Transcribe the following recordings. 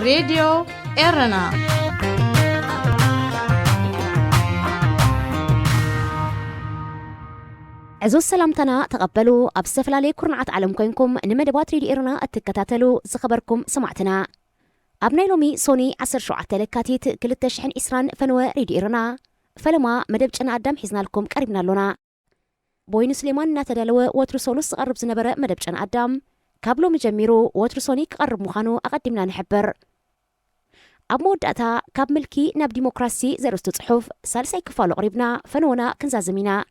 راديو إيرنا. عزو السلامتنا تقبلوا أبستفل علي كرنعات عالم كوينكم نمدبات راديو إيرنا التكتاتلو زخبركم سمعتنا أبناي لومي سوني 10 شعات لكاتيت كل التشحن إسران فنوى راديو إيرنا فلما مدبجنا قدام حزنا لكم قريبنا لنا بوين سليمان ناتدالو وترسولوس قرب زنبرة مدبجنا قدام كابلو مجميرو وترسوني قرب مخانو أقدمنا نحبر أبمود أتا كاب ملكي ناب ديمقراسي زرستو صحوف سالسي كفالو قريبنا فنونا كنزازمينا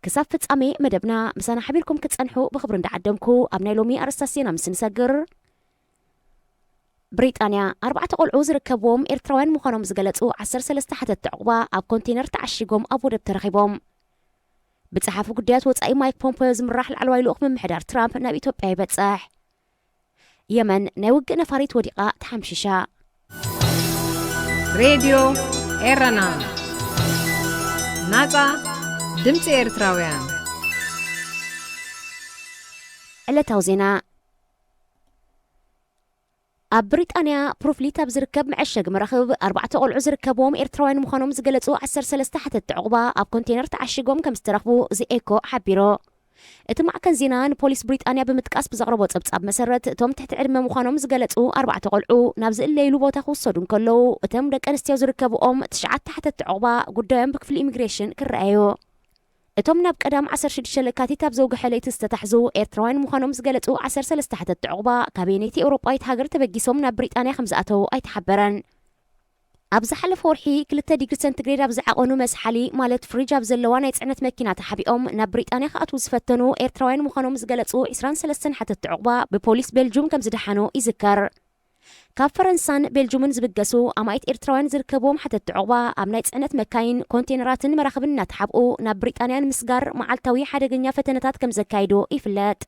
كسافة أمي مدبنا مسانا حبيلكم كتسانحو بخبرن دعدمكو أبناي لومي أرستاسينا مسنساقر بريطانيا 4 قلعو زركبوم إرتروان مخانوم زغلطو 10 حتى تعقبا أب كونتينر تعشيقوم أبو دب ترخيبوم بتصحافو قديات وطأي مايك بومبيو زمراح العلواي لوخ من محدار ترامب ناب إيتوبيا يبتصح يمن ناوق نفاريت وديقا تحمششا راديو إيرنا ناتا دمت إرتراويان علتاو زينا أب بريطانيا بروفليتا بزركب معشق مراخب 4 قلعو زركبوم إرتروان مخانوم زغلطو 10 حتى تعقبا أب كونتينر تعشيقوم كم استرخبو زي إيكو حبيرو اتم معكن زينان بوليس بريطانيا بمتقاس بزغربو صبصاب مسرت توم تحت علم مخانوم زغلطو 4 قلعو نابز الليلو بوتا خوصدون كلو اتم دق انستيو زركبوم 9 حتى تعقبا قدام بكفل إيميغريشن كرأيو اتم ناب قدام 16 لكاتي تاب زوج حليت استتحزو إيرتروان مخانوم زغلطو 10 حتى تعقبا كابينيتي أوروبايت هاجر تبقيسوم ناب بريطانيا 5 أي تحبرن أبز حلف ورحي كلتا ديجري سنتيغريد أبز عقونو مسحالي مالت فريج أبز اللوانة يتعنت مكينات حبيقوم ناب بريطانيا خاطو زفتنو إيرتروان مخانوم زغلطو 23 حتى تعقبا ببوليس بلجوم كم زدحانو يذكر كاب فرنسان بلجومن زبقسو أمايت إيرتروان زركبوم حتى تعقبا أمنا يتعنت مكاين كونتينراتن مراخبن نتحبقو ناب بريطانيا مسقار معالتاوي حدقنيا فتنتات كم زكايدو إفلات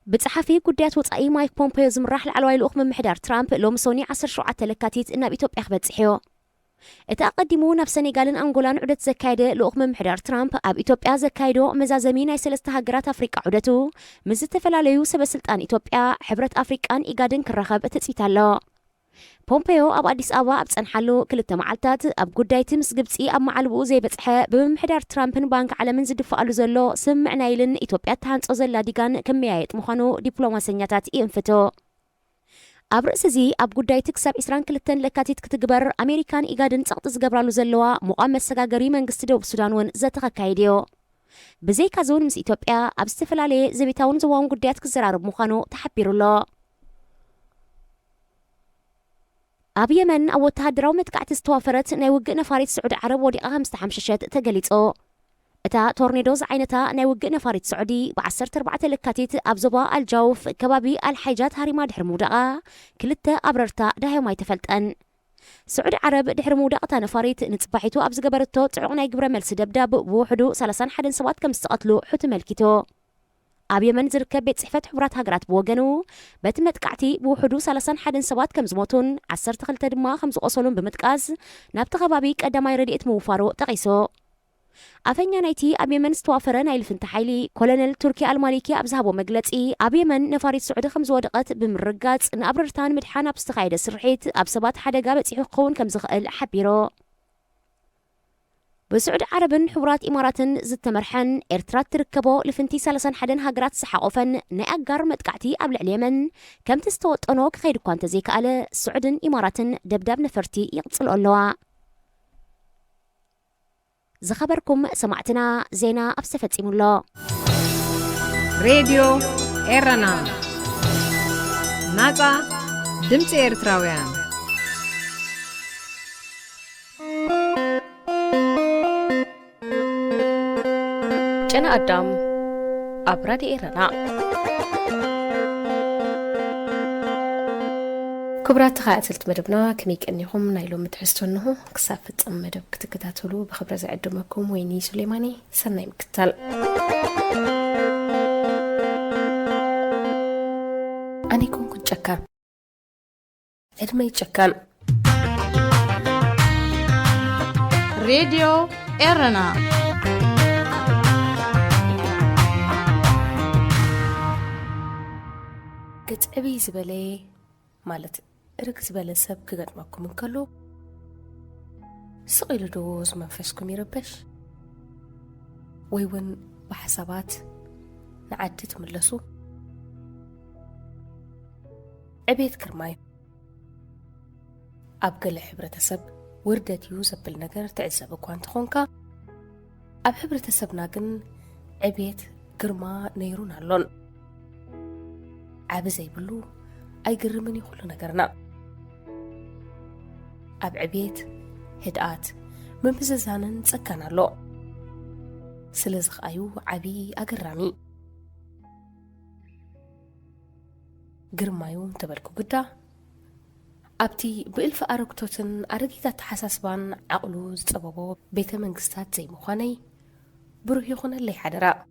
بتصحفي قديات وطأي مايك بومبيو زمراح العلواي لأخ من محدار ترامب لوم سوني 10 شعات لكاتيت إنا بإيتوبيا خبتصحيو اتقدمو نف سنغالن أنغولان عدت زكايدة لأخ من محدار ترامب أب إيتوبيا زكايدو مزازمين أي 3 هاجرات أفريقيا عدتو مزتفلاليو سبسلطان إيتوبيا حبرت أفريقان إيغادن كرخب تتسيتالو بومبيو أب أديس أبا أب تسنحلو كلتا معالتات أب قداي تمس قبتسي أب معالبو زي بتصحى بمحدار ترامبن بانك على من زدفقالو زلو سمعنا يلن إيتوبيا تهانس أزلا ديغان كميايت مخانو ديبلوماسينياتات إنفتو أب رأسزي أب قداي تكسب إسران كلتن لكاتيت كتقبر أمريكان إيغادن تقطز قبرالو زلوا مقام السقاقري من قستدو بسودانون زاتغا كايديو بزي كازون مس إيتوبيا أب استفلالي زبيتاون زوان قدايات كزرارب مخانو تحبيرو الله أب يمن أو تهدراو متقعت استوافرت نايوق نفاريت سعود عرب وديقا 5 تقليتو اتا تورنيدوز عينتا نايوق نفاريت سعودي ب14 لكاتيت أبزبا الجوف كبابي الحيجات هاريما دحر مودقا كلتا أبررتا داهيو ما يتفلتن سعود عرب دحر مودقتا نفاريت نتصبحيتو أبز قبرتو تعونا يقبر ملس دبداب بوحدو 3 حدن سوات كم استقتلو حوت ملكيتو أب يمن زركب بيت صحفة حبرات هاجرات بوغنو بتمت قعتي بوحدو 3 حدن سوات كم زموتون 10 خلتا دما 5 قصولون بمتقاز نابت غبابيك أداماي رديت موفارو تقيسو أفنيا نايتي أب يمن استوافر نايل فنتحايلي كولونيل تركي المالكي أبزهابو مقلتي أب يمن نفاريت سعود 5 ودقات بمرقات نأبررتان مدحان أبستخايد السرحيت أبسبات حدا قابت يحقون كم زغقل حبيرو بسعود عربن حورات إماراتن زت مرحن إرترات تركبو لفنتي 3 حدن هاجرات سحاقوفن نأجر متقعتي قبل اليمن كم تستوت أنوك خير كوانت زي كأله سعودن إماراتن دبداب نفرتي يقصل اللواء زخبركم سمعتنا زينا أبسفت إمولا راديو إيرنا ناتا دمت إرتراويان جنا أدام أبراد إيرنا كبرات خاطلت مدبنا كميك أنيهم نايلو متحستونه كسافت مدب كتكتاتلو بخبر زعدمكم ويني سليماني سناي مكتل أني كنت جكان إدمي جكان راديو إيرنا قطعبي زبالي مالت ركز بلا سب كغت ماكم انكالو سقيل دوز منفسكم يربش ويون بحسابات نعدت ملسو عبيت كرماي أبقى حبرتسب وردت يوزب بالنجر تعزب كوانت خونكا أب حبرتسب ناقن عبيت كرما نيرون هالون عب زي بلو أي قرمني كل نجرنا أب عبيت هدآت ممززانن سكان اللو سلزخ أيو عبي أقرامي قرمايو تبالكو قدا أبتي بإلف أركتوتن أرقيتات حساسبان عقلو زتبابو بيت منقستات زي مخاني بروح يخون اللي حدراء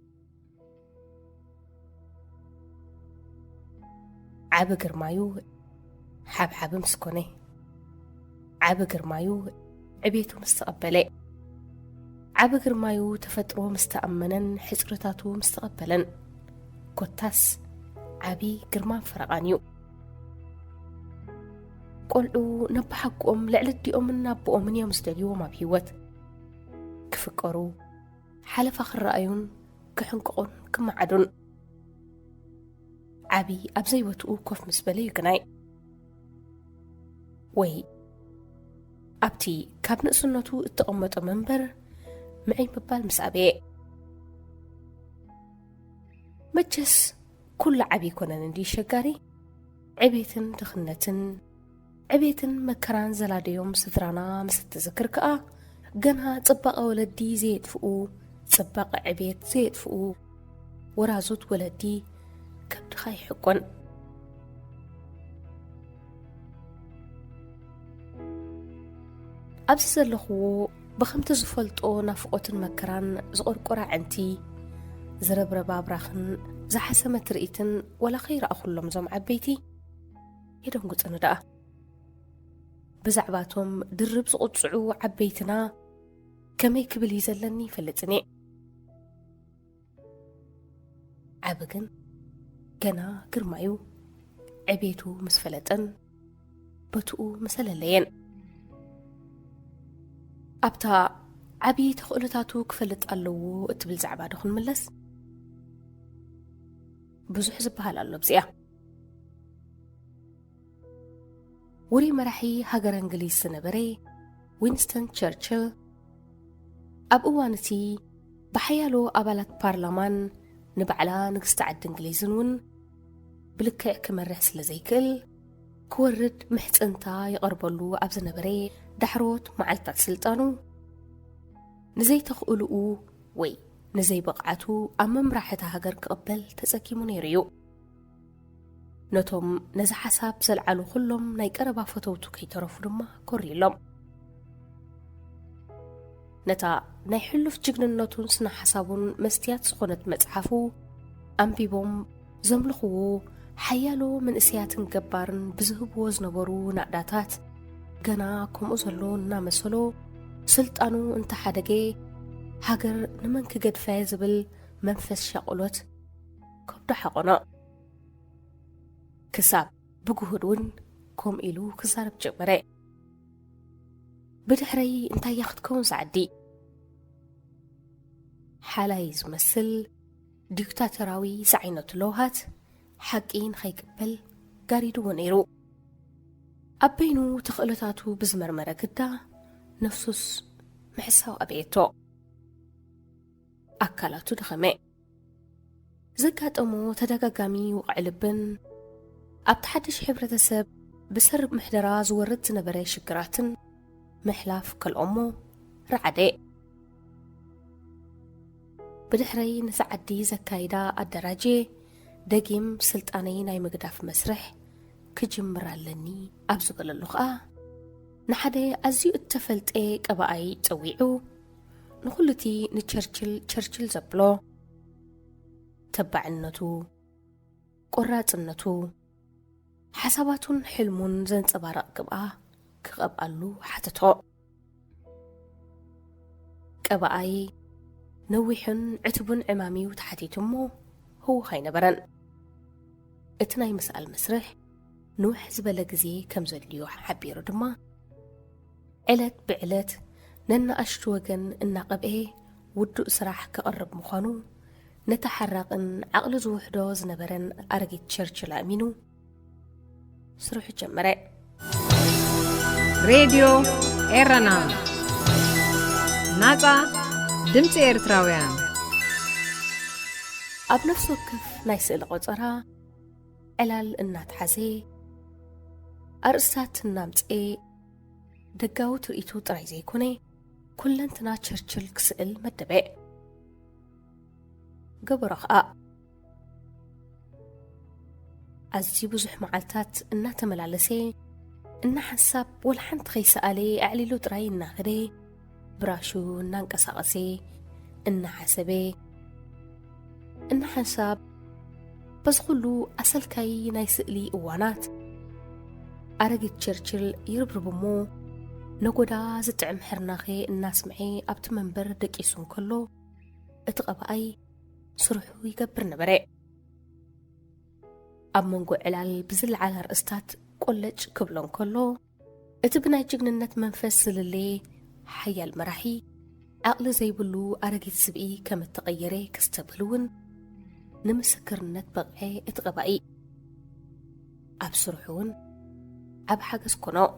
عاب قرمايو حاب مسكوني عاب قرمايو عبيتو مستقبلي عاب قرمايو تفترو مستأمنا حسرتاتو مستقبلا كوتاس عبي قرمان فرقانيو قولوا نبحقهم لعلديهم النابؤهم من يوم استديوهم بهيوت كفكروا حلف آخر رأيون كحنقون كما عدون عبي أبزي وتقو كوف مسبلي يقناي وي أبتي كابن سنتو اتقمت منبر معي مبال مسابي مجس كل عبي كنا ندي شقاري عبيتن تخنتن عبيتن مكران زلاديوم سترانا مستذكر كأ جنها طبق ولدي زيت فوق طبق عبيت زيت فوق ورازوت ولدي كبد خاي حقن أبسس اللخو بخمت زفلتو نفقوت المكران زقر قرع عنتي زرب رباب راخن زحسمة رئيتن ولا خير أخلهم زم عبيتي يدون قلت أنا دقا بزعباتهم درب سقطعو عبيتنا كمي كبل يزلني فلتني عبقن كنا كرمايو عبيتو مسفلتن بتقو مسللين أبتا عبي تخلطاتو كفلت ألو اتبل زعبادخن ملس بزح زبهال ألو بزيا وري مرحي هاجر انجليز سنبري وينستون تشرشل أب أوانتي بحيالو أبالات بارلمان نبعلا نقستعد انجليزنون بلكع كمرح سلزيكل كورد محت انتا يقربلو أبز نبري دحروت معلتات سلطانو نزي تخقلقو وي نزي بقعتو أمام راحتها هاجر كقبل تساكيمو نيريو نتوم نزا حساب زلعلو خلهم نايقربا فتوتو كي ترفو دما كوريلهم نتا نايحلو في جغنناتون سنا حسابون مستيات سخونت متحفو أنبيبهم زملخو حيالو من اسياتن جبارن بزهبو زنبرو نقداتات جنا كم أزلون نامسلو سلطانو انت حدقي هاجر نمنك قد فايزبل منفس شاقلوت كبدا حقنا كساب بقهدون كوم إلو كسارب جمري بدحري انتا ياخدكون سعدي حالاي زمسل ديكتاتراوي سعينة لوهات حقين خيقبل قاريدو ونيرو أبينو تخلطاتو بزمرمرة كدا نفسوس محساو أبيتو أكالاتو دخمي زكات أمو تدقاقامي وقعلبن أبتحدش حبرتسب بسرب محدراز ورد نبري شكراتن محلاف كالأمو رعدي بدحري نسعدي زكايدا الدراجي دقيم سلطاني ناي مقداف مسرح كجمر لني أبزبل اللغة نحدي أزيو التفلت كباي تويعو نخلتي نتشرشل زبلو تبعنتو قراتنتو حساباتون حلمون زن صبارق قبا كقبالو حتتو قباي نويحن عتبن عمامي وتحتيتمو هو خاينبرن اتناي مسأل مسرح نوح زبالة جزي كم زليو حبيرو دما علت بعلت ننا أشتوغن الناقب إيه ودو إسراح كقرب مخانو نتحرق إن عقل زوحدو زنبرن أرقي تشرشل أمينو سروح جمرة راديو إيرانا ناتا دمت إيرتراويان أب نفسه كف نايس القطرة علال النات حزي أرسات النامت إيه دقاو تريتو طرعي زي كوني كلنتنا تشرشل كسئل مدبئ قبرخ أزي بزح معالتات إنا تملالسي إنا حساب والحنت خيسالي أعليلو طرعي الناغري براشو نانكساقسي إنا حسبي إنا حساب بس خلو أسل كاي نايسئلي أوانات أرقي تشرشل يربربمو نقودا زتعم حرناخي الناس معي أبت منبر دقيسون كله اتقبأي سرحو يقبر نبري أب منقو علال بزل على رأستات قولج كبلون كله اتبنا جغننت منفس للي حيا المراحي عقل زي بلو أرقي تسبقي كم التغيري كستبلون نمسكرنت بقعي اتقبأي أب سرحون أب حاجز كنو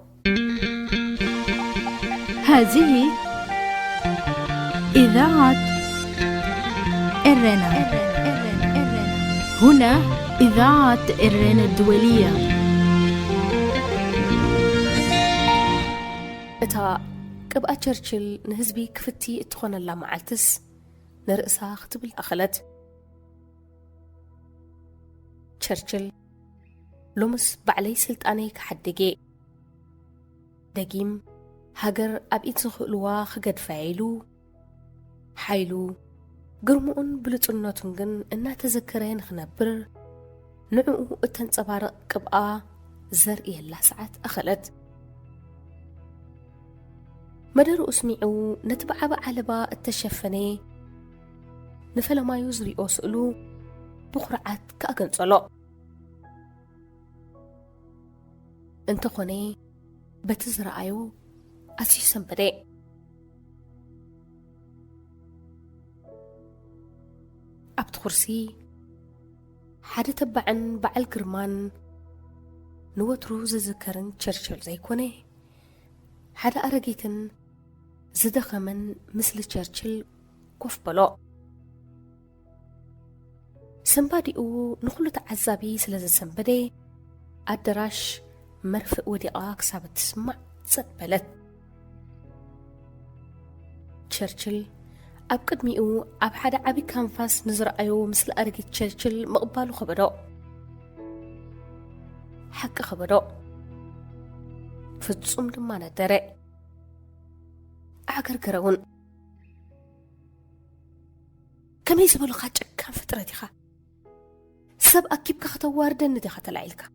هذه إذاعة إيرانا. هنا إذاعة إيرانا الدولية. إتا كبقى تشرشل نهزبي كفتي اتخون الله معالتس نرأسها ختب الأخلت تشرشل لومس بعلي سلطاني كحدقي دقيم هاجر أبيت زخلوا خجد فايلو حيلو قرمون بلطناتهم جن إنها تذكرين خنبر نوعه التنصبار كبقى زرقي الله ساعات أخلت مدر أسمعوا نتبع بعلبة التشفني نفل ما يزري أسألو بقرعات كأجن صلاة انت خوني بتزرعيو أسيسا بدأ أبت خرسي حدا تبعن بعل قرمان نوت روز ذكرن تشرشل زي كونه حدا أرقيتن زدخ من مثل تشرشل كوف بلاء سنبادئو نخلو تعذابي سلازة سنبادي أدراش مرفق ودقاق سابت تسمع تصدبلت تشرشل أب قدميقو أب حدا عبي كانفاس نزرعيو مثل أرقي تشرشل مقبالو خبرو حق خبرو فتصوم دمانا درق أعقرقرون كم يزبالو خاجك كان فترة ديخا سب أكيب كختواردن ديخا تلعيلك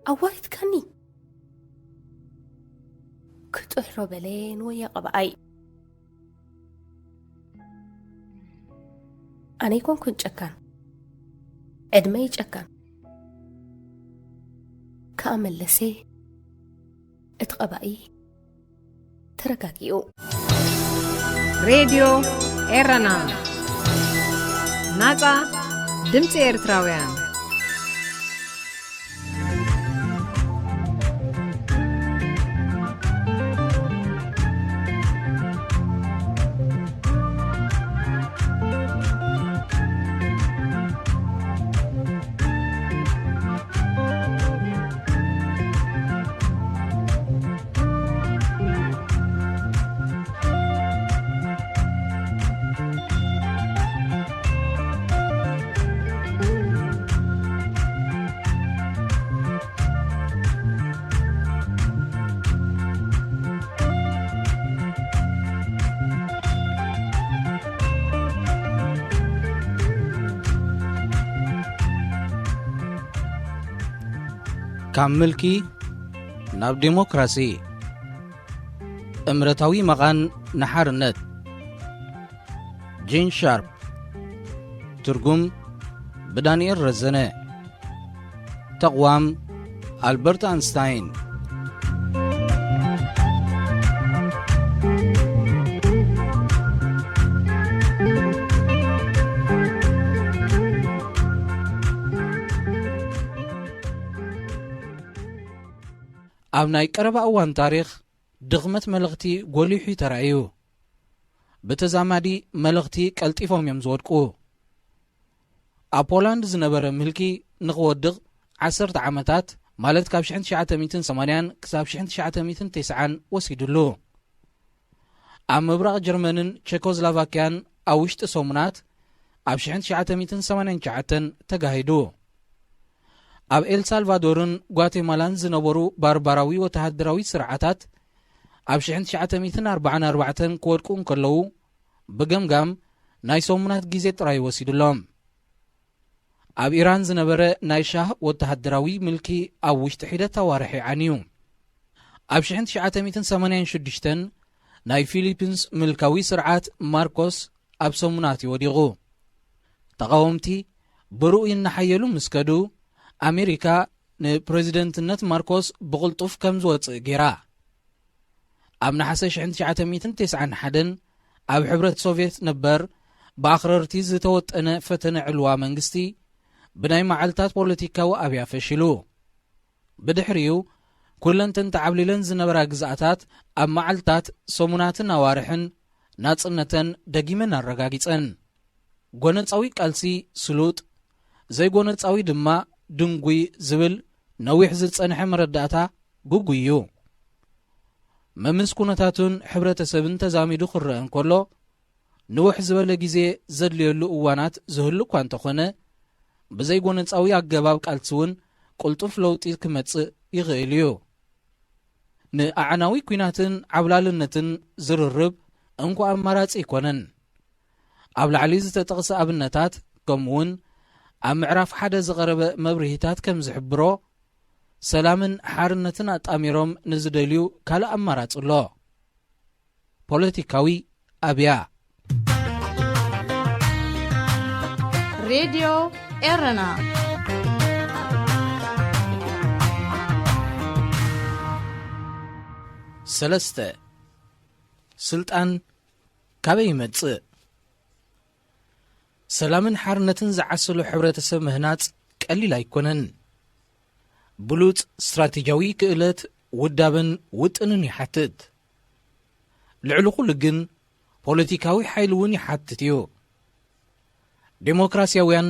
أوارد كاني كنت أحرو بلين ويا قبعي أنا يكون كنت أكان أدمي أكان كامل لسي اتقبعي تركاكيو راديو إيرانا ناتا دمت إيرتراويان ካብ ምልኪ ናብ ዲሞክራሲ እምረታዊ መቓን ንሓርነት ጂን ሻርፕ ትርጉም ብዳንኤል ረዘነ ተቕዋም ኣልበርት አንስታይን ኣብ ናይ ቀረባ እዋን ታሪኽ ድኽመት መልእኽቲ ጐሊሑ ተራእዩ ብተዛማዲ መልእኽቲ ቀልጢፎም እዮም ዝወድቁ ኣብ ፖላንድ ዝነበረ ምልኪ ንኽወድቕ 10 ዓመታት ማለት ካብ 1980 ክሳብ 1990 ወሲዱሉ ኣብ ምብራቕ ጀርመንን ቼኮስሎቫክያን ኣብ ውሽጢ ሰሙናት ኣብ 1989 ተጋሂዱ ኣብ ኤልሳልቫዶርን ጓቴማላን ዝነበሩ ባርባራዊ ወተሃደራዊ ስርዓታት ኣብ 1944 ክወድቁ እንከለዉ ብገምጋም ናይ ሰሙናት ጊዜ ጥራይ ወሲዱሎም ኣብ ኢራን ዝነበረ ናይ ሻህ ወተሃደራዊ ምልኪ ኣብ ውሽጢ ሒደት ኣዋርሒ ዓንዩ ኣብ 1986 ናይ ፊሊፒንስ ምልካዊ ስርዓት ማርኮስ ኣብ ሰሙናት ይወዲቑ ተቃወምቲ ብሩእይ እናሓየሉ ምስከዱ ኣሜሪካ ንፕሬዚደንትነት ማርኮስ ብቕልጡፍ ከም ዝወፅእ ገይራ ኣብ ናሓሰ 1991 ኣብ ሕብረት ሶቪየት ነበር ብኣኽረርቲ ዝተወጠነ ፈተነ ዕልዋ መንግስቲ ብናይ መዓልታት ፖለቲካዊ ኣብያ ፈሽሉ ብድሕሪኡ ኩለንተን ተዓብሊለን ዝነበራ ግዛኣታት ኣብ መዓልታት ሰሙናትን ኣዋርሕን ናጽነተን ደጊመን ኣረጋጊፀን ጐነፃዊ ቃልሲ ስሉጥ ዘይጐነፃዊ ድማ ድንጉይ ዝብል ነዊሕ ዝጸንሐ መረዳእታ ጉጉይ እዩ መምስ ኩነታቱን ሕብረተሰብን ተዛሚዱ ክርአ እንከሎ ንውሕ ዝበለ ጊዜ ዘድልየሉ እዋናት ዝህሉ እኳ እንተኾነ ብዘይጐነፃዊ ኣገባብ ቃልሲ እውን ቁልጡፍ ለውጢ ክመጽእ ይኽእል እዩ ንኣዕናዊ ኩናትን ዓብላልነትን ዝርርብ እንኳ ኣማራጺ ይኮነን ኣብ ላዕሊ ዝተጠቕሰ ኣብነታት ከምኡውን ኣብ ምዕራፍ ሓደ ዝቐረበ መብርሂታት ከም ዝሕብሮ ሰላምን ሓርነትን ኣጣሚሮም ንዝደልዩ ካልእ ኣማራጽ ኣሎ ፖለቲካዊ ኣብያ ሬድዮ ኤረና ሰለስተ ስልጣን ካበይ ይመጽእ ሰላምን ሓርነትን ዝዓሰሉ ሕብረተሰብ ምህናጽ ቀሊል ኣይኮነን ብሉጽ ስትራቴጂያዊ ክእለት ውዳብን ውጥንን ይሓትት ልዕሊ ኩሉ ግን ፖለቲካዊ ሓይሊ እውን ይሓትት እዩ ዴሞክራስያውያን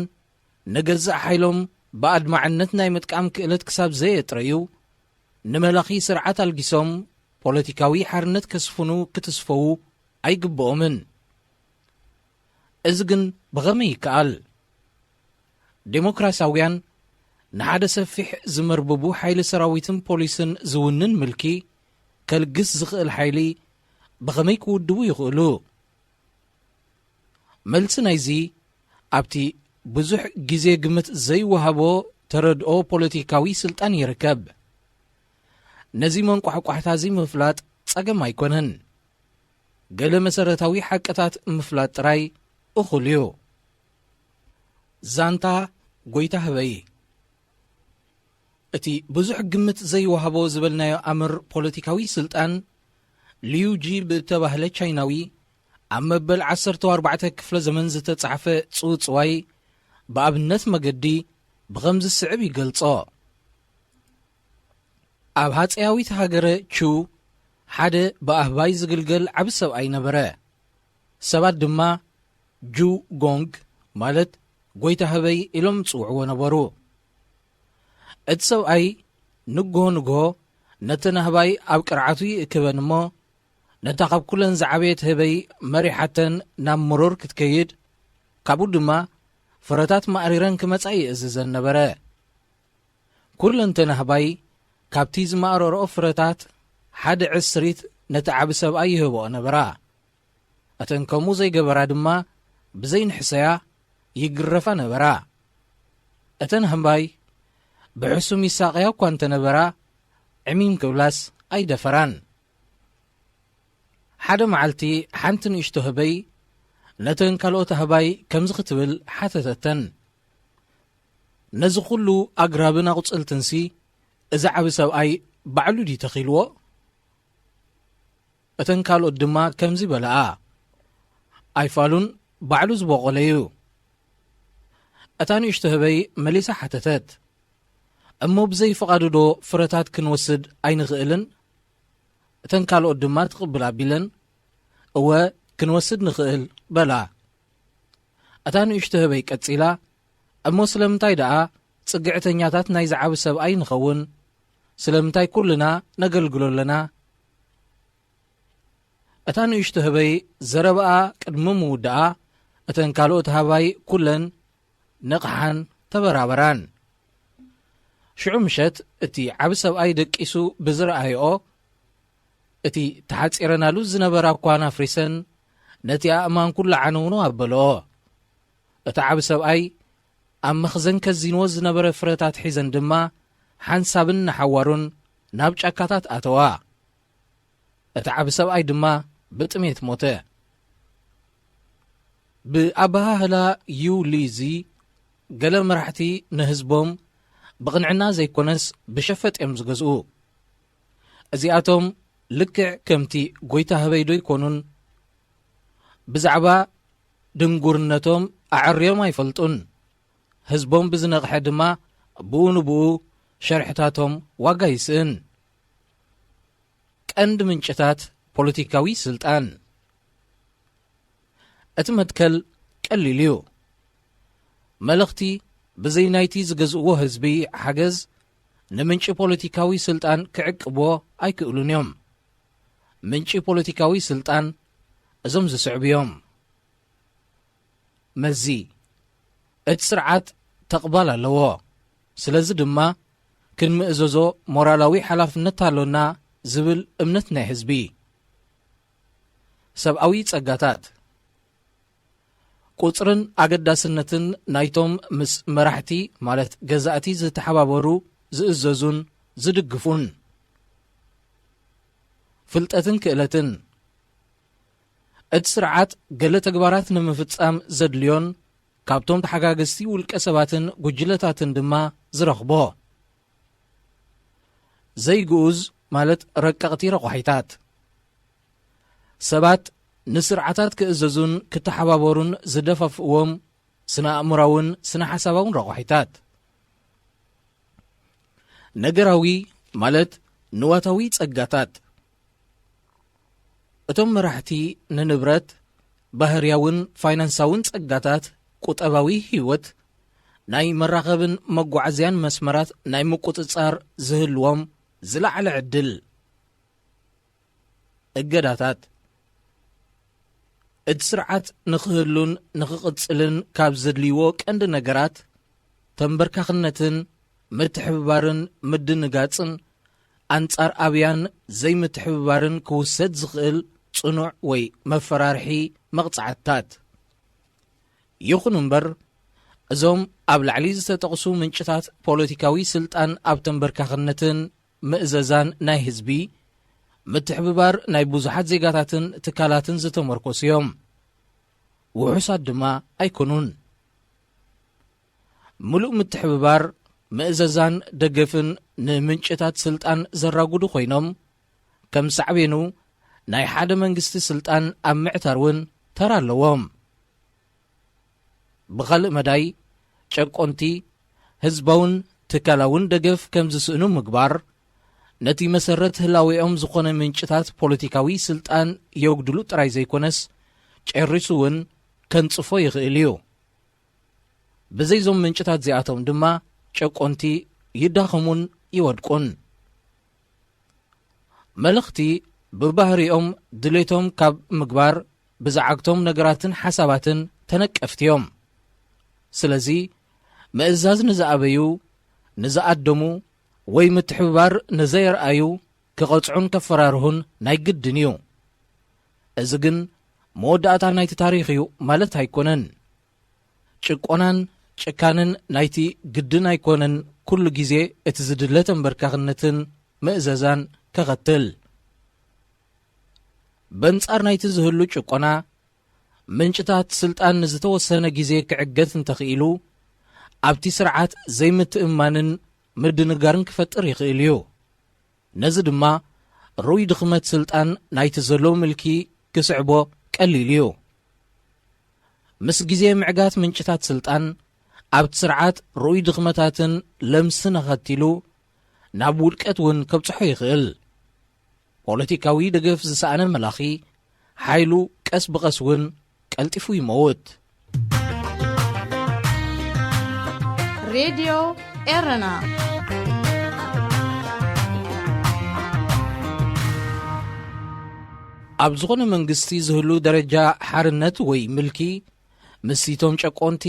ንገዛእ ሓይሎም ብኣድማዕነት ናይ ምጥቃም ክእለት ክሳብ ዘየጥረዩ ንመላኺ ስርዓት ኣልጊሶም ፖለቲካዊ ሓርነት ከስፍኑ ክትስፈዉ ኣይግብኦምን እዚ ግን ብኸመይ ይከኣል ዴሞክራስያውያን ንሓደ ሰፊሕ ዝመርብቡ ሓይሊ ሰራዊትን ፖሊስን ዝውንን ምልኪ ከልግስ ዝኽእል ሓይሊ ብኸመይ ክውድቡ ይኽእሉ መልሲ ናይዚ ኣብቲ ብዙሕ ጊዜ ግምት ዘይወሃቦ ተረድኦ ፖለቲካዊ ስልጣን ይርከብ ነዚ መንቋሕቋሕታ እዚ ምፍላጥ ጸገም ኣይኮነን ገለ መሰረታዊ ሓቅታት ምፍላጥ ጥራይ እኹል እዩ ዛንታ ጐይታ ህበይ እቲ ብዙሕ ግምት ዘይወሃቦ ዝበልናዮ ኣምር ፖለቲካዊ ስልጣን ሊዩጂ ብተባህለ ቻይናዊ ኣብ መበል 14 ክፍለ ዘመን ዝተጻሕፈ ጽውጽዋይ ብኣብነት መገዲ ብኸምዚ ስዕብ ይገልጾ ኣብ ሃፀያዊት ሃገረ ቹ ሓደ ብኣህባይ ዝግልገል ዓብ ሰብኣይ ነበረ ሰባት ድማ ጁ ጎንግ ማለት ጐይታ ህበይ ኢሎም ጽውዕዎ ነበሩ እቲ ሰብኣይ ንግሆ ንግሆ ነቲ ናህባይ ኣብ ቅርዓቱ ይእክበን እሞ ነታ ካብ ኩለን ዝዓበየት ህበይ መሪሓተን ናብ ምሮር ክትከይድ ካብኡ ድማ ፍረታት ማዕሪረን ክመጻ ይእዝዘን ነበረ ኩለንተ ናህባይ ካብቲ ዝማእረርኦ ፍረታት ሓደ ዕስሪት ነቲ ዓብ ሰብኣይ ይህብኦ ነበራ እተን ከምኡ ዘይገበራ ድማ ብዘይንሕሰያ ይግረፋ ነበራ እተን ህምባይ ብሕሱም ይሳቐያ እኳ እንተነበራ ዕሚም ክብላስ ኣይደፈራን ሓደ መዓልቲ ሓንቲ ንእሽቶ ህበይ ነተን ካልኦት ህባይ ከምዚ ክትብል ሓተተተን ነዚ ኩሉ ኣግራብን ኣቝጽልትንሲ እዚ ዓብ ሰብኣይ ባዕሉ ዲ ተኺልዎ? እተን ካልኦት ድማ ከምዚ በልኣ ኣይፋሉን ባዕሉ ዝበቖለ እዩ። እታ ንእሽቶ ህበይ መሊሳ ሓተተት እሞ ብዘይፈቓድዶ ፍረታት ክንወስድ ኣይንኽእልን? እተን ካልኦት ድማ ትቕብል ኣቢለን እወ ክንወስድ ንኽእል በላ። እታ ንእሽቶ ህበይ ቀጺላ እሞ ስለምንታይ ደኣ ጽግዕተኛታት ናይ ዝዓብ ሰብኣይ ንኸውን? ስለምንታይ ኩልና ነገልግሎ ኣለና? እታ ንእሽቶ ህበይ ዘረብኣ ቅድሚ ምውድኣ እተን ካልኦት ሃባይ ኩለን ንቕሓን ተበራበራን። ሽዑ ምሸት እቲ ዓብ ሰብኣይ ደቂሱ ብዝረኣይኦ እቲ ተሓጺረናሉ ዝነበራ እኳን ኣፍሪሰን ነቲ ኣእማን ኩሉ ዓነውኖ ኣበልኦ። እቲ ዓብ ሰብኣይ ኣብ መኽዘን ከዚንዎ ዝነበረ ፍረታት ሒዘን ድማ ሓንሳብን ናሓዋሩን ናብ ጫካታት ኣተዋ። እቲ ዓብ ሰብኣይ ድማ ብጥሜት ሞተ። ብኣባህላ ዩሊዚ ገለ መራሕቲ ንህዝቦም ብቕንዕና ዘይኮነስ ብሸፈጥ እዮም ዝገዝኡ። እዚኣቶም ልክዕ ከምቲ ጐይታ ህበይ ዶ ይኮኑን? ብዛዕባ ድንጉርነቶም ኣዕርዮም ኣይፈልጡን። ህዝቦም ብዝነቕሐ ድማ ብኡ ንብኡ ሸርሕታቶም ዋጋ ይስእን። ቀንዲ ምንጭታት ፖለቲካዊ ስልጣን። እቲ መትከል ቀሊል እዩ። መልእኽቲ ብዘይ ናይቲ ዝገዝእዎ ህዝቢ ሓገዝ ንምንጪ ፖለቲካዊ ስልጣን ክዕቅቦ ኣይክእሉን እዮም። ምንጪ ፖለቲካዊ ስልጣን እዞም ዝስዕብ እዮም። መዚ እቲ ስርዓት ተቕባል ኣለዎ። ስለዚ ድማ ክንምእዘዞ ሞራላዊ ሓላፍነት ኣሎና ዝብል እምነት ናይ ህዝቢ። ሰብኣዊ ጸጋታት ቁጽርን ኣገዳስነትን ናይቶም ምስ መራሕቲ ማለት ገዛእቲ ዝተሓባበሩ ዝእዘዙን ዝድግፉን። ፍልጠትን ክእለትን እቲ ስርዓት ገለ ተግባራት ንምፍጻም ዘድልዮን ካብቶም ተሓጋገዝቲ ውልቀ ሰባትን ጉጅለታትን ድማ ዝረኽቦ። ዘይግኡዝ ማለት ረቀቕቲ ረቑሒታት ሰባት ንስርዓታት ክእዘዙን ክተሓባበሩን ዝደፋፍእዎም ስነ ኣእምራውን ስነ ሓሳባውን ረቑሒታት። ነገራዊ ማለት ንዋታዊ ጸጋታት እቶም መራሕቲ ንንብረት ባህርያውን ፋይናንሳውን ጸጋታት ቁጠባዊ ህይወት ናይ መራኸብን መጓዓዝያን መስመራት ናይ ምቁጽጻር ዝህልዎም ዝለዓለ ዕድል። እገዳታት እቲ ስርዓት ንኽህሉን ንኽቕጽልን ካብ ዘድልይዎ ቀንዲ ነገራት ተንበርካኽነትን ምትሕብባርን ምድንጋጽን ኣንጻር ኣብያን ዘይምትሕብባርን ክውሰድ ዝኽእል ጽኑዕ ወይ መፈራርሒ መቕጻዕትታት። ይኹን እምበር እዞም ኣብ ላዕሊ ዝተጠቕሱ ምንጭታት ፖለቲካዊ ስልጣን ኣብ ተንበርካኽነትን ምእዘዛን ናይ ህዝቢ ምትሕብባር ናይ ብዙሓት ዜጋታትን ትካላትን ዝተመርኮሱ እዮም። ውሑሳት ድማ ኣይኮኑን። ምሉእ ምትሕብባር ምእዘዛን ደገፍን ንምንጭታት ስልጣን ዘራጉዱ ኮይኖም ከም ሳዕቤኑ ናይ ሓደ መንግስቲ ስልጣን ኣብ ምዕታር እውን ተራ ኣለዎም። ብኻልእ መዳይ ጨቆንቲ ህዝባውን ትካላውን ደገፍ ከም ዝስእኑ ምግባር ነቲ መሰረት ህላዊኦም ዝኾነ ምንጭታት ፖለቲካዊ ስልጣን የጉድሉ ጥራይ ዘይኮነስ ጨሪሱ እውን ከንጽፎ ይኽእል እዩ። ብዘይዞም ምንጭታት እዚኣቶም ድማ ጨቆንቲ ይዳኸሙን ይወድቁን። መልእኽቲ ብባህሪኦም ድሌቶም ካብ ምግባር ብዛዓግቶም ነገራትን ሓሳባትን ተነቀፍቲ እዮም። ስለዚ ምእዛዝ ንዝኣበዩ ንዝኣደሙ ወይ ምትሕብባር ንዘይረኣዩ ክቐጽዑን ከፈራርሁን ናይ ግድን እዩ። እዚ ግን መወዳእታ ናይቲ ታሪኽ እዩ ማለት ኣይኮነን። ጭቆናን ጭካንን ናይቲ ግድን ኣይኮነን ኩሉ ግዜ እቲ ዝድለ ተንበርካኽነትን ምእዘዛን ከኸትል። በንጻር ናይቲ ዝህሉ ጭቆና ምንጭታት ስልጣን ንዝተወሰነ ግዜ ክዕገት እንተኽኢሉ ኣብቲ ስርዓት ዘይምትእማንን ምድንጋርን ክፈጥር ይኽእል እዩ። ነዚ ድማ ሩይ ድኽመት ስልጣን ናይቲ ዘሎ ምልኪ ክስዕቦ ቀሊል እዩ። ምስ ግዜ ምዕጋት ምንጭታት ስልጣን ኣብቲ ስርዓት ሩይ ድኽመታትን ለምስን ኣኸቲሉ ናብ ውድቀት እውን ከብጽሖ ይኽእል። ፖለቲካዊ ደገፍ ዝሰኣነ መላኺ ሓይሉ ቀስ ብቐስ እውን ቀልጢፉ ይመውት። ሬድዮ ኤረና ኣብ ዝኾነ መንግስቲ ዝህሉ ደረጃ ሓርነት ወይ ምልኪ ምስቶም ጨቆንቲ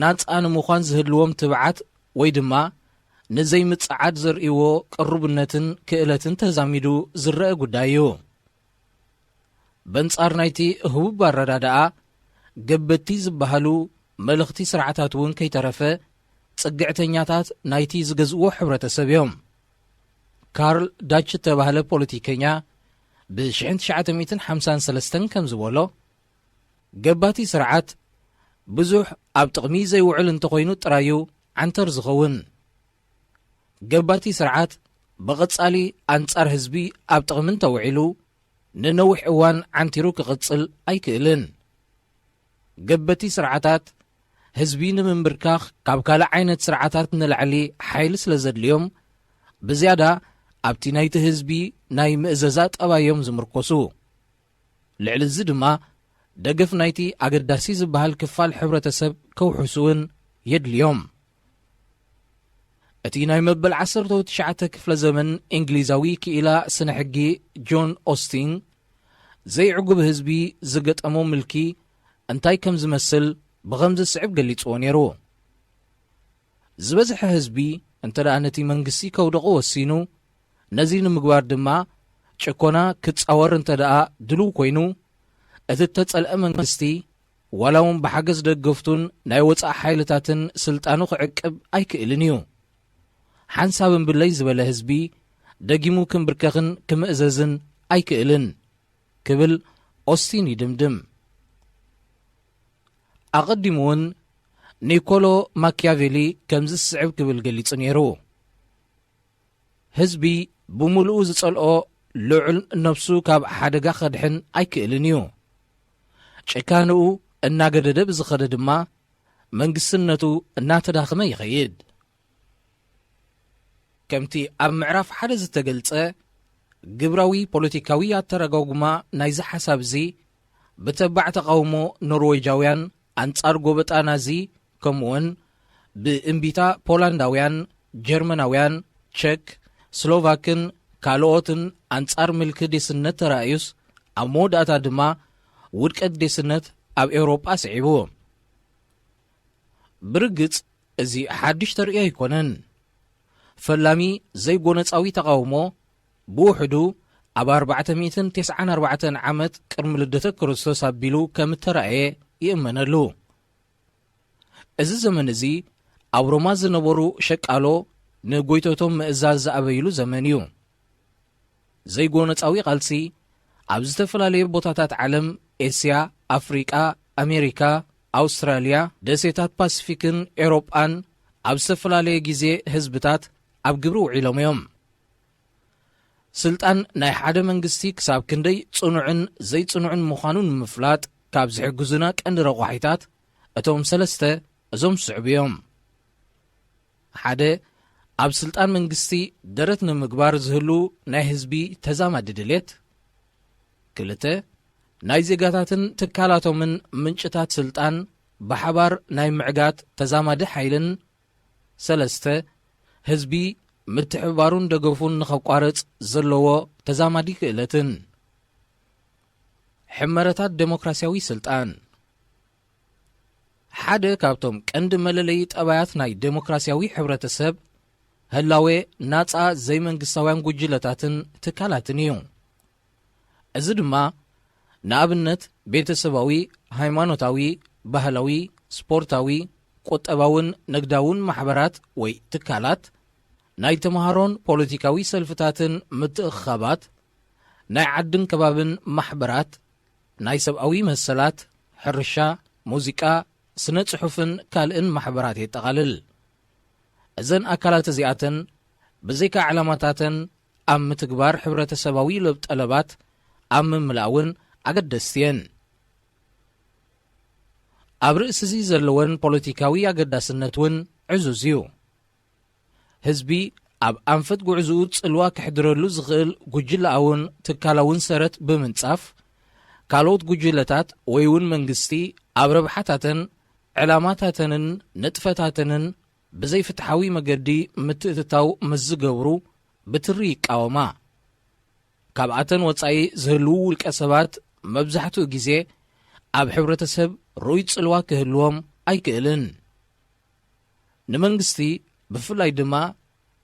ናጻ ንምዃን ዝህልዎም ትብዓት ወይ ድማ ንዘይምጽዓድ ዘርእይዎ ቅርብነትን ክእለትን ተዛሚዱ ዝረአ ጉዳይ እዩ። በንጻር ናይቲ ህቡብ ኣረዳድኣ ገበቲ ዝበሃሉ መልእኽቲ ስርዓታት እውን ከይተረፈ ጽግዕተኛታት ናይቲ ዝገዝእዎ ሕብረተሰብ እዮም። ካርል ዳች ተባህለ ፖለቲከኛ ብ1953 ከም ዝበሎ ገባቲ ስርዓት ብዙሕ ኣብ ጥቕሚ ዘይውዕል እንተኾይኑ ጥራዩ ዓንተር ዝኸውን፣ ገባቲ ስርዓት ብቐጻሊ ኣንጻር ህዝቢ ኣብ ጥቕሚ እንተውዒሉ ንነዊሕ እዋን ዓንቲሩ ክቕጽል ኣይክእልን። ገበቲ ስርዓታት ህዝቢ ንምንብርካኽ ካብ ካልእ ዓይነት ስርዓታት ንላዕሊ ሓይሊ ስለ ዘድልዮም ብዝያዳ ኣብቲ ናይቲ ህዝቢ ናይ ምእዘዛ ጠባዮም ዝምርኮሱ፣ ልዕሊ እዚ ድማ ደገፍ ናይቲ ኣገዳሲ ዝበሃል ክፋል ሕብረተሰብ ከውሕሱውን የድልዮም። እቲ ናይ መበል 19 ክፍለ ዘመን እንግሊዛዊ ክኢላ ስነ ሕጊ ጆን ኦስቲን ዘይዕጉብ ህዝቢ ዝገጠሞ ምልኪ እንታይ ከም ዝመስል ብኸምዚ ስዕብ ገሊጽዎ ነይሩ። ዝበዝሐ ህዝቢ እንተ ደኣ ነቲ መንግስቲ ከውደቑ ወሲኑ ነዚ ንምግባር ድማ ጭኮና ክጻወር እንተ ደኣ ድልው ኮይኑ እቲ እተጸልአ መንግስቲ ዋላውን ብሓገዝ ደገፍቱን ናይ ወፃእ ሓይልታትን ስልጣኑ ክዕቅብ ኣይክእልን እዩ። ሓንሳብ እምብለይ ዝበለ ህዝቢ ደጊሙ ክምብርከኽን ክምእዘዝን ኣይክእልን ክብል ኦስቲን ይድምድም። ኣቐዲሙ እውን ኒኮሎ ማኪያቬሊ ከምዚ ስዕብ ክብል ገሊጹ ነይሩ። ህዝቢ ብምሉኡ ዝጸልኦ ልዑል ነፍሱ ካብ ሓደጋ ኸድሕን ኣይክእልን እዩ። ጭካንኡ እናገደደ ብዝኸደ ድማ መንግስትነቱ እናተዳኽመ ይኸይድ። ከምቲ ኣብ ምዕራፍ ሓደ ዝተገልጸ ግብራዊ ፖለቲካዊ ኣተረጋጉማ ናይዚ ሓሳብ እዚ ብተባዕ ተቃውሞ ኖርዌጃውያን ኣንጻር ጎበጣ ናዚ ከምኡውን ብእምቢታ ፖላንዳውያን፣ ጀርመናውያን፣ ቼክ፣ ስሎቫክን ካልኦትን ኣንጻር ምልኪ ዴስነት ተራእዩስ ኣብ መወዳእታ ድማ ውድቀት ዴስነት ኣብ ኤውሮጳ ስዒቡ። ብርግጽ እዚ ሓድሽ ተርእዮ ኣይኮነን። ፈላሚ ዘይጎነፃዊ ተቃውሞ ብውሕዱ ኣብ 494 ዓመት ቅድሚ ልደተ ክርስቶስ ኣቢሉ ከም እተረኣየ ይእመነሉ። እዚ ዘመን እዚ ኣብ ሮማ ዝነበሩ ሸቃሎ ንጎይቶቶም ምእዛዝ ዝኣበይሉ ዘመን እዩ። ዘይጎነፃዊ ቃልሲ ኣብ ዝተፈላለየ ቦታታት ዓለም ኤስያ፣ ኣፍሪቃ፣ ኣሜሪካ፣ ኣውስትራልያ፣ ደሴታት ፓሲፊክን ኤውሮጳን ኣብ ዝተፈላለየ ግዜ ህዝብታት ኣብ ግብሪ ውዒሎም እዮም። ስልጣን ናይ ሓደ መንግስቲ ክሳብ ክንደይ ጽኑዕን ዘይጽኑዕን ምዃኑ ንምፍላጥ ካብ ዝሕግዙና ቀንዲ ረቑሒታት እቶም ሰለስተ እዞም ስዕብ እዮም። ሓደ ኣብ ስልጣን መንግስቲ ደረት ንምግባር ዝህሉ ናይ ህዝቢ ተዛማዲ ድሌት። 2 ናይ ዜጋታትን ትካላቶምን ምንጭታት ስልጣን ብሓባር ናይ ምዕጋት ተዛማዲ ሓይልን። 3 ህዝቢ ምትሕባሩን ደገፉን ንኸቋረጽ ዘለዎ ተዛማዲ ክእለትን። ሕመረታት ዴሞክራሲያዊ ስልጣን ሓደ ካብቶም ቀንዲ መለለይ ጠባያት ናይ ዴሞክራሲያዊ ሕብረተሰብ ህላዌ ናጻ ዘይመንግስታውያን ጉጅለታትን ትካላትን እዩ። እዚ ድማ ንኣብነት ቤተሰባዊ፣ ሃይማኖታዊ፣ ባህላዊ፣ ስፖርታዊ፣ ቁጠባውን ነግዳውን ማሕበራት ወይ ትካላት፣ ናይ ተምሃሮን ፖለቲካዊ ሰልፍታትን ምትእኽኻባት፣ ናይ ዓድን ከባብን ማሕበራት፣ ናይ ሰብኣዊ መሰላት፣ ሕርሻ፣ ሙዚቃ፣ ስነ ጽሑፍን ካልእን ማሕበራት የጠቓልል። እዘን ኣካላት እዚኣተን ብዘይካ ዕላማታተን ኣብ ምትግባር ሕብረተሰባዊ ጠለባት ኣብ ምምላእውን ኣገደስቲ እየን። ኣብ ርእሲ እዚ ዘለወን ፖለቲካዊ ኣገዳስነት እውን ዕዙዝ እዩ። ህዝቢ ኣብ ኣንፈት ጉዕዝኡ ጽልዋ ክሕድረሉ ዝኽእል ጉጅለኣውን ትካላውን ሰረት ብምንጻፍ ካልኦት ጉጅለታት ወይ እውን መንግስቲ ኣብ ረብሓታተን ዕላማታተንን ንጥፈታተንን ብዘይፍትሓዊ መገዲ ምትእትታው ምስ ዝገብሩ ብትሪ ይቃወማ። ካብኣተን ወጻኢ ዝህልው ውልቀ ሰባት መብዛሕትኡ ግዜ ኣብ ሕብረተሰብ ርኡይ ጽልዋ ክህልዎም ኣይክእልን። ንመንግስቲ ብፍላይ ድማ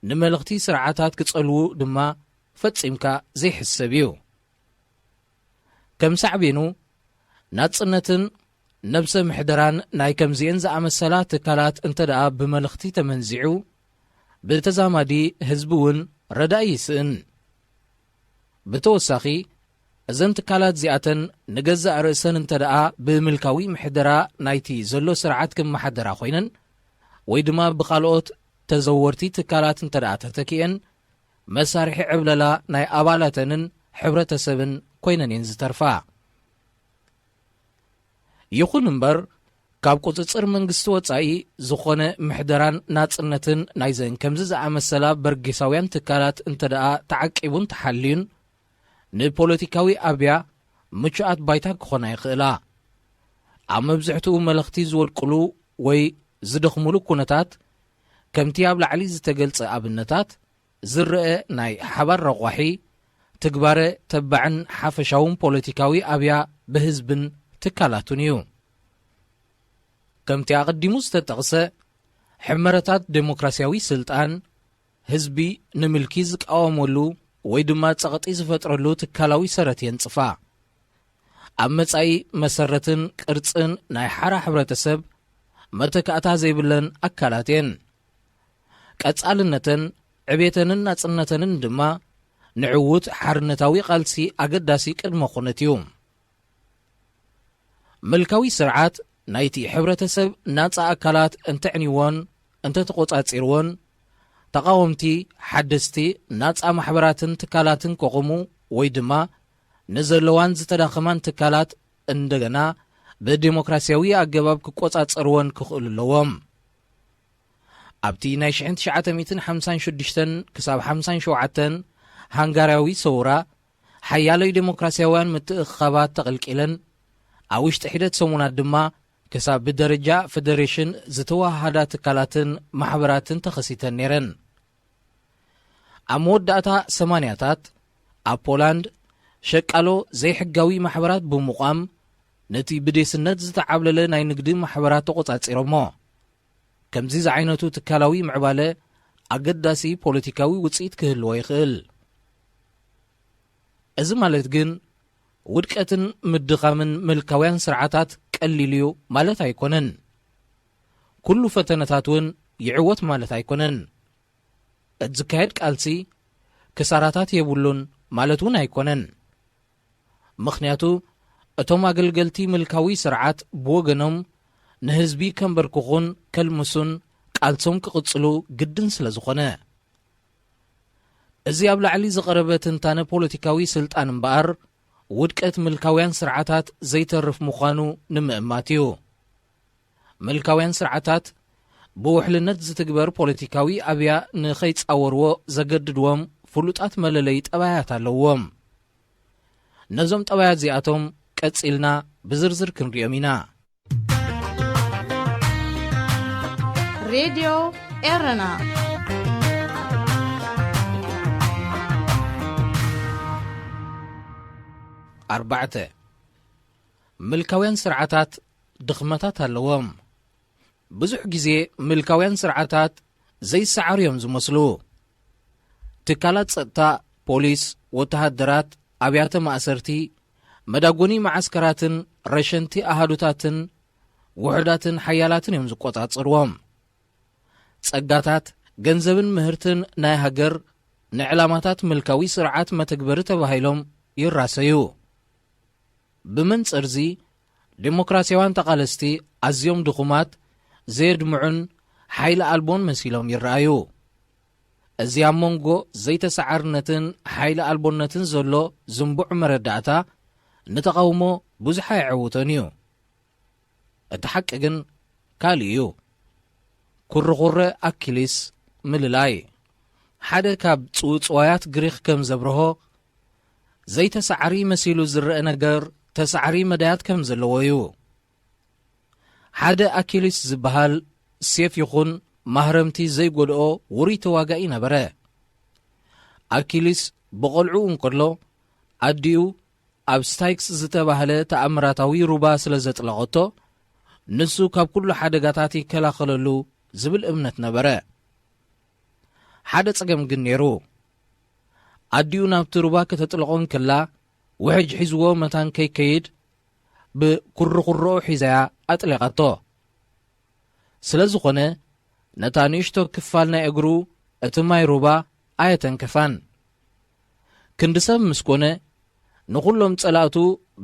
ንመልእኽቲ ስርዓታት ክጸልዉ ድማ ፈጺምካ ዘይሕሰብ እዩ። ከም ሳዕቤኑ ናጽነትን ነብሰ ምሕደራን ናይ ከምዚአን ዝኣመሰላ ትካላት እንተ ደኣ ብመልእኽቲ ተመንዚዑ ብተዛማዲ ህዝቢ እውን ረዳኢ ይስእን። ብተወሳኺ እዘን ትካላት እዚኣተን ንገዛእ ርእሰን እንተ ደኣ ብምልካዊ ምሕደራ ናይቲ ዘሎ ስርዓት ክመሓደራ ኮይነን ወይ ድማ ብኻልኦት ተዘወርቲ ትካላት እንተ ደኣ ተተኪአን መሳርሒ ዕብለላ ናይ ኣባላተንን ሕብረተሰብን ኮይነን እየን ዝተርፋ። ይኹን እምበር ካብ ቁፅፅር መንግስቲ ወጻኢ ዝኾነ ምሕደራን ናጽነትን ናይዘን ከምዚ ዝኣመሰላ በርጌሳውያን ትካላት እንተ ደኣ ተዓቂቡን ተሓልዩን ንፖለቲካዊ ኣብያ ምቹኣት ባይታ ክኾና ይኽእላ። ኣብ መብዝሕትኡ መልእኽቲ ዝወድቅሉ ወይ ዝደኽሙሉ ኩነታት ከምቲ ኣብ ላዕሊ ዝተገልጸ ኣብነታት ዝርአ ናይ ሓባር ረቑሒ ትግባረ ተባዕን ሓፈሻውን ፖለቲካዊ ኣብያ ብህዝብን ትካላቱን እዩ። ከምቲ ኣቐዲሙ ዝተጠቕሰ ሕመረታት ዴሞክራስያዊ ስልጣን ህዝቢ ንምልኪ ዝቃወመሉ ወይ ድማ ጸቕጢ ዝፈጥረሉ ትካላዊ ሰረት የንጽፋ። ኣብ መጻኢ መሰረትን ቅርጽን ናይ ሓራ ሕብረተሰብ መተካእታ ዘይብለን ኣካላት እየን። ቀጻልነተን ዕቤተንን ናጽነተንን ድማ ንዕውት ሓርነታዊ ቓልሲ ኣገዳሲ ቅድመ ኹነት እዩ። ምልካዊ ስርዓት ናይቲ ሕብረተሰብ ናጻ ኣካላት እንተዕንይዎን እንተተቖጻጺርዎን ተቃወምቲ ሓደስቲ ናጻ ማሕበራትን ትካላትን ከቑሙ ወይ ድማ ንዘለዋን ዝተዳኸማን ትካላት እንደገና ብዲሞክራስያዊ ኣገባብ ክቆጻጸርዎን ክኽእሉ ኣለዎም። ኣብቲ ናይ 1956 ክሳብ 57 ሃንጋርያዊ ሰውራ ሓያለይ ዴሞክራስያውያን ምትእኽኻባት ተቐልቂለን ኣብ ውሽጢ ሒደት ሰሙናት ድማ ክሳብ ብደረጃ ፌደሬሽን ዝተዋሃዳ ትካላትን ማሕበራትን ተኸሲተን ነይረን። ኣብ መወዳእታ 80ታት ኣብ ፖላንድ ሸቃሎ ዘይሕጋዊ ማሕበራት ብምቋም ነቲ ብዴስነት ዝተዓብለለ ናይ ንግዲ ማሕበራት ተቖጻጺሮሞ። ከምዚ ዝዓይነቱ ትካላዊ ምዕባለ ኣገዳሲ ፖለቲካዊ ውፅኢት ክህልዎ ይኽእል። እዚ ማለት ግን ውድቀትን ምድኻምን ምልካውያን ስርዓታት ቀሊል እዩ ማለት ኣይኮነን። ኩሉ ፈተነታት እውን ይዕወት ማለት ኣይኮነን። እቲ ዝካየድ ቃልሲ ክሳራታት የብሉን ማለት እውን ኣይኮነን። ምኽንያቱ እቶም ኣገልገልቲ ምልካዊ ስርዓት ብወገኖም ንህዝቢ ከንበርክኹን ከልምሱን ቃልሶም ክቕጽሉ ግድን ስለ ዝኾነ እዚ ኣብ ላዕሊ ዝቐረበ ትንታነ ፖለቲካዊ ስልጣን እምበኣር ውድቀት ምልካውያን ስርዓታት ዘይተርፍ ምዃኑ ንምእማት እዩ። ምልካውያን ስርዓታት ብውሕልነት ዝትግበር ፖለቲካዊ ኣብያ ንኸይጻወርዎ ዘገድድዎም ፍሉጣት መለለይ ጠባያት ኣለዎም። ነዞም ጠባያት እዚኣቶም ቀጺልና ብዝርዝር ክንሪኦም ኢና። ሬድዮ ኤረና ኣርባዕተ ምልካውያን ስርዓታት ድኽመታት ኣለዎም። ብዙሕ ግዜ ምልካውያን ስርዓታት ዘይሰዓሩ እዮም ዝመስሉ። ትካላት ጸጥታ፣ ፖሊስ፣ ወተሃደራት፣ ኣብያተ ማእሰርቲ፣ መዳጎኒ ማዓስከራትን ረሸንቲ ኣሃዱታትን ውሕዳትን ሓያላትን እዮም ዝቈጻጽርዎም። ጸጋታት ገንዘብን ምህርትን ናይ ሃገር ንዕላማታት ምልካዊ ስርዓት መተግበሪ ተባሂሎም ይራሰዩ። ብመንጽር እዚ ዴሞክራስያውያን ተቓለስቲ ኣዝዮም ድኹማት ዘየድምዑን ሓይሊ ኣልቦን መሲሎም ይረኣዩ። እዚ ኣብ መንጎ ዘይተሰዓርነትን ሓይሊ ኣልቦነትን ዘሎ ዝንቡዕ መረዳእታ ንተቃውሞ ብዙሕ ኣይዕውቶን እዩ። እቲ ሓቂ ግን ካልእ እዩ። ኩርኩረ ኣኪሊስ ምልላይ ሓደ ካብ ጽውጽዋያት ግሪክ ከም ዘብርሆ ዘይተሰዓሪ መሲሉ ዝርአ ነገር ተሰዓሪ መዳያት ከም ዘለዎ እዩ። ሓደ ኣኪሊስ ዝበሃል ሴፍ ይኹን ማህረምቲ ዘይጐድኦ ውሩይ ተዋጋኢ ነበረ። ኣኪሊስ ብቖልዑ እንከሎ ኣዲኡ ኣብ ስታይክስ ዝተባህለ ተኣምራታዊ ሩባ ስለ ዘጥለቐቶ ንሱ ካብ ኩሉ ሓደጋታት ይከላኸለሉ ዝብል እምነት ነበረ። ሓደ ጸገም ግን ነይሩ። ኣዲኡ ናብቲ ሩባ ከተጥለቖን ከላ ውሕጅ ሒዝዎ መታን ከይከይድ ብኩርኩሮኡ ሒዛያ ኣጥሊቓቶ። ስለ ዝኾነ ነታ ንእሽቶ ክፋል ናይ እግሩ እቲ ማይ ሩባ ኣየተንከፋን። ክንዲ ሰብ ምስ ኮነ ንኹሎም ጸላእቱ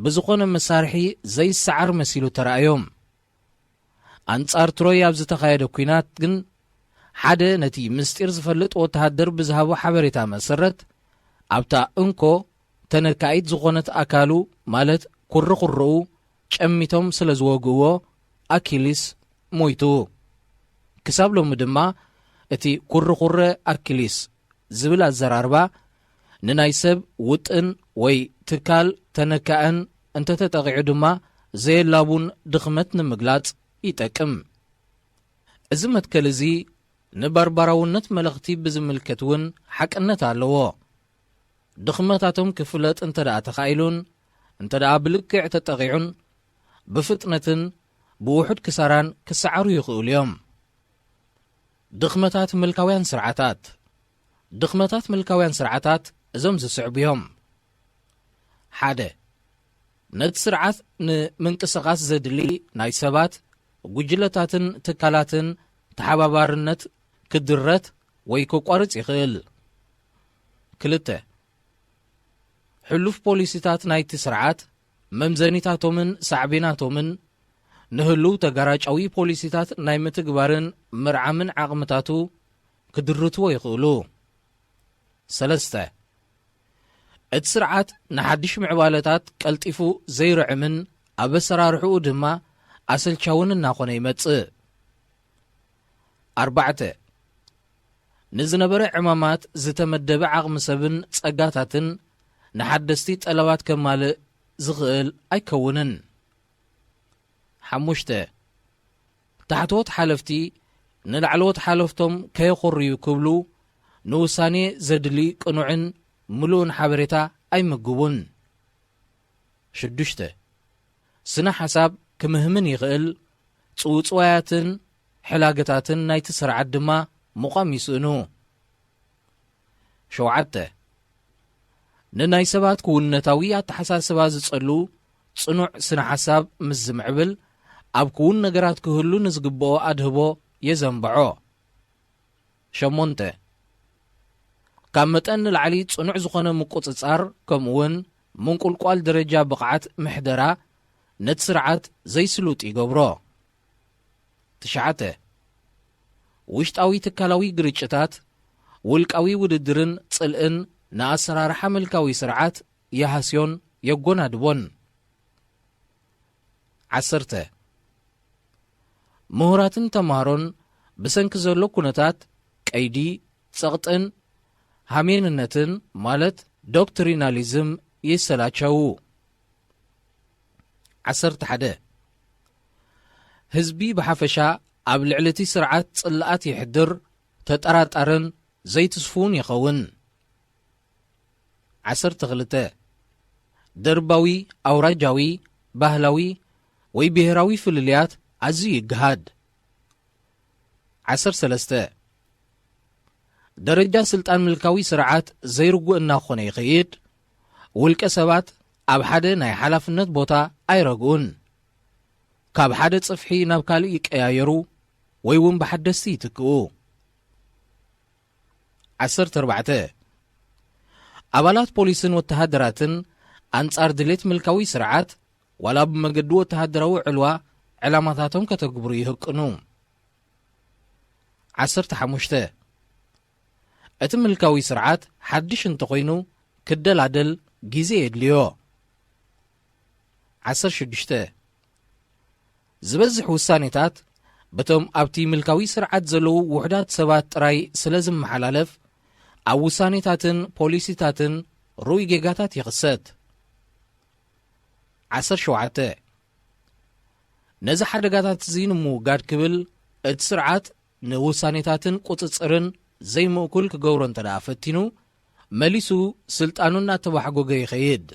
ብዝኾነ መሳርሒ ዘይሰዓር መሲሉ ተረኣዮም። ኣንጻር ትሮይ ኣብ ዝተኻየደ ኲናት ግን ሓደ ነቲ ምስጢር ዝፈልጥ ወተሃደር ብዝሃቦ ሓበሬታ መሰረት ኣብታ እንኮ ተነካኢት ዝኾነት ኣካሉ ማለት ኩርኩርኡ ጨሚቶም ስለ ዝወግእዎ ኣኪሊስ ሞይቱ። ክሳብ ሎሚ ድማ እቲ ኩርኩረ ኣኪሊስ ዝብል ኣዘራርባ ንናይ ሰብ ውጥን ወይ ትካል ተነካአን እንተተጠቂዑ ድማ ዘየላቡን ድኽመት ንምግላጽ ይጠቅም። እዚ መትከል እዚ ንባርባራውነት መልእኽቲ ብዝምልከት እውን ሓቅነት ኣለዎ። ድኽመታቶም ክፍለጥ እንተ ደኣ ተኻኢሉን እንተ ደኣ ብልክዕ ተጠቂዑን ብፍጥነትን ብውሑድ ክሳራን ክሰዓሩ ይኽእሉ እዮም። ድኽመታት ምልካውያን ስርዓታት እዞም ዝስዕቡ እዮም። ሓደ ነቲ ስርዓት ንምንቅስቓስ ዘድሊ ናይ ሰባት ጉጅለታትን ትካላትን ተሓባባርነት ክድረት ወይ ክቋርጽ ይኽእል። ክልተ ሕሉፍ ፖሊሲታት ናይቲ ስርዓት መምዘኒታቶምን ሳዕቤናቶምን ንህሉው ተጋራጫዊ ፖሊሲታት ናይ ምትግባርን ምርዓምን ዓቕምታቱ ክድርትዎ ይኽእሉ። ሰለስተ እቲ ስርዓት ንሓድሽ ምዕባለታት ቀልጢፉ ዘይርዕምን ኣብ ኣሰራርሕኡ ድማ ኣሰልቻውን እናኾነ ይመጽእ። ኣርባዕተ ንዝነበረ ዕማማት ዝተመደበ ዓቕሚ ሰብን ጸጋታትን ንሓደስቲ ጠለባት ከማልእ ዝኽእል ኣይከውንን። ሓሙሽተ ታሕተዎት ሓለፍቲ ንላዕለዎት ሓለፍቶም ከየኾርዩ ክብሉ ንውሳኔ ዘድሊ ቅኑዕን ምሉእን ሓበሬታ ኣይምግቡን። ሽዱሽተ ስነ ሓሳብ ክምህምን ይኽእል፣ ጽውጽዋያትን ሕላገታትን ናይቲ ስርዓት ድማ ምዃም ይስእኑ። ሸውዓተ ንናይ ሰባት ክውንነታዊ ኣተሓሳስባ ዝጸሉ ጽኑዕ ስነ ሓሳብ ምስ ዝምዕብል ኣብ ክውን ነገራት ክህሉ ንዝግብኦ ኣድህቦ የዘንብዖ። ሸሞንተ ካብ መጠን ንላዕሊ ጽኑዕ ዝኾነ ምቁጽጻር ከምኡውን ምንቁልቋል ደረጃ ብቕዓት ምሕደራ ነቲ ስርዓት ዘይስሉጥ ይገብሮ። ትሽዓተ ውሽጣዊ ትካላዊ ግርጭታት ውልቃዊ ውድድርን ጽልእን ንኣሰራርሓ መልካዊ ስርዓት የሃስዮን የጎናድቦን። 10 ምሁራትን ተምሃሮን ብሰንኪ ዘሎ ኩነታት ቀይዲ ጸቕጥን ሃሜንነትን ማለት ዶክትሪናሊዝም ይሰላቸዉ። 11 ህዝቢ ብሓፈሻ ኣብ ልዕሊ እቲ ስርዓት ጽልኣት ይሕድር፣ ተጠራጣርን ዘይትስፉን ይኸውን። 12 ደርባዊ ኣውራጃዊ ባህላዊ ወይ ብሔራዊ ፍልልያት ኣዝዩ ይግሃድ። 13 ደረጃ ስልጣን ምልካዊ ስርዓት ዘይርጉእ እናኾነ ይኸይድ፣ ውልቀ ሰባት ኣብ ሓደ ናይ ሓላፍነት ቦታ ኣይረግኡን፣ ካብ ሓደ ጽፍሒ ናብ ካልእ ይቀያየሩ ወይ እውን ብሓደስቲ ይትክኡ። 14 ኣባላት ፖሊስን ወተሃደራትን ኣንጻር ድሌት ምልካዊ ስርዓት ዋላ ብመገዲ ወተሃደራዊ ዕልዋ ዕላማታቶም ከተግብሩ ይህቅኑ። 15 እቲ ምልካዊ ስርዓት ሓድሽ እንተኾይኑ ክደላደል ጊዜ የድልዮ 16 ዝበዝሕ ውሳኔታት በቶም ኣብቲ ምልካዊ ስርዓት ዘለዉ ውሕዳት ሰባት ጥራይ ስለ ዝመሓላለፍ ኣብ ውሳኔታትን ፖሊሲታትን ሩይ ጌጋታት ይኽሰት 17 ነዚ ሓደጋታት እዚ ንምውጋድ ክብል እቲ ስርዓት ንውሳኔታትን ቁፅፅርን ዘይምእኩል ክገብሮ እንተደኣ ፈቲኑ መሊሱ ስልጣኑ እናተባሕጎገ ይኸይድ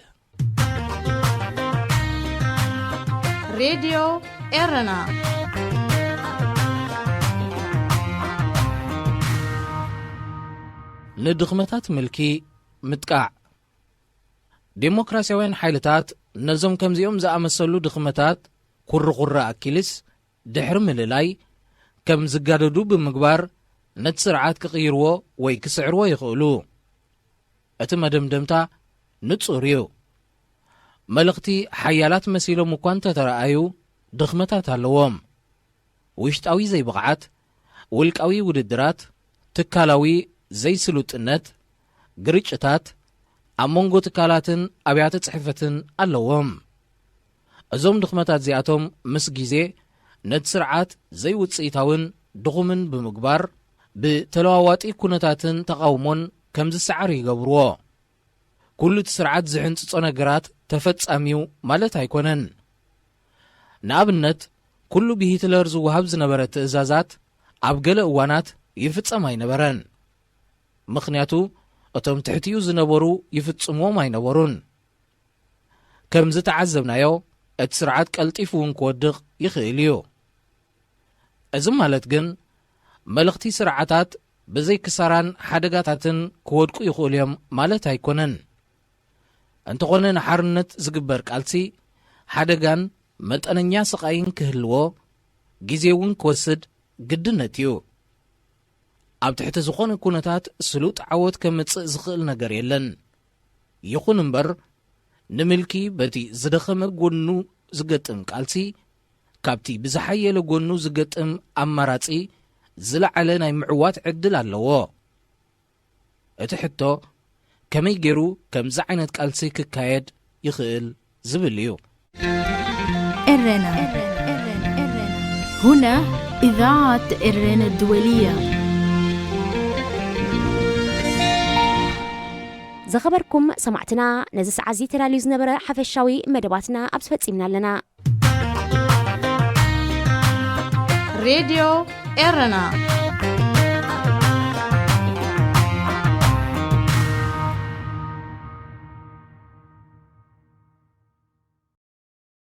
ሬድዮ ኤረና ንድኽመታት ምልኪ ምጥቃዕ ዴሞክራሲያውያን ሓይልታት ነዞም ከምዚኦም ዝኣመሰሉ ድኽመታት ኩርኩራ ኣኪልስ ድሕሪ ምልላይ ከም ዝጋደዱ ብምግባር ነቲ ስርዓት ክቕይርዎ ወይ ክስዕርዎ ይኽእሉ እቲ መደምደምታ ንጹር እዩ መልእኽቲ ሓያላት መሲሎም እኳ እንተተረኣዩ ድኽመታት ኣለዎም ውሽጣዊ ዘይብቕዓት ውልቃዊ ውድድራት ትካላዊ ዘይስሉጥነት ግርጭታት ኣብ መንጎ ትካላትን ኣብያተ ጽሕፈትን ኣለዎም እዞም ድኽመታት እዚኣቶም ምስ ግዜ ነቲ ስርዓት ዘይውፅኢታውን ድኹምን ብምግባር ብተለዋዋጢ ኩነታትን ተቃውሞን ከም ዝሰዓር ይገብርዎ ኩሉ እቲ ስርዓት ዝሕንፅፆ ነገራት ተፈጻሚው ማለት ኣይኮነን ንኣብነት ኩሉ ብሂትለር ዝወሃብ ዝነበረ ትእዛዛት ኣብ ገለ እዋናት ይፍጸም ኣይነበረን ምኽንያቱ እቶም ትሕትኡ ዝነበሩ ይፍጽምዎም ኣይነበሩን ከም ዝተዓዘብናዮ እቲ ስርዓት ቀልጢፉ እውን ክወድቕ ይኽእል እዩ እዚ ማለት ግን መልእኽቲ ስርዓታት ብዘይ ክሳራን ሓደጋታትን ክወድቁ ይኽእሉ እዮም ማለት ኣይኮነን እንተኾነ ንሓርነት ዝግበር ቃልሲ ሓደጋን መጠነኛ ስቃይን ክህልዎ ግዜ እውን ክወስድ ግድነት እዩ ኣብ ትሕቲ ዝኾነ ኩነታት ስሉጥ ዓወት ከምፅእ ዝኽእል ነገር የለን ይኹን እምበር ንምልኪ በቲ ዝደኸመ ጎኑ ዝገጥም ቃልሲ ካብቲ ብዝሓየለ ጎኑ ዝገጥም ኣማራጺ ዝለዓለ ናይ ምዕዋት ዕድል ኣለዎ እቲ ሕቶ ከመይ ገይሩ ከምዚ ዓይነት ቃልሲ ክካየድ ይኽእል ዝብል እዩ إرنا هنا إذاعة إرنا الدولية زخبركم سمعتنا نزس عزي تلاليز نبرة حفشاوي مدباتنا أبسفت سيمنا لنا راديو إرنا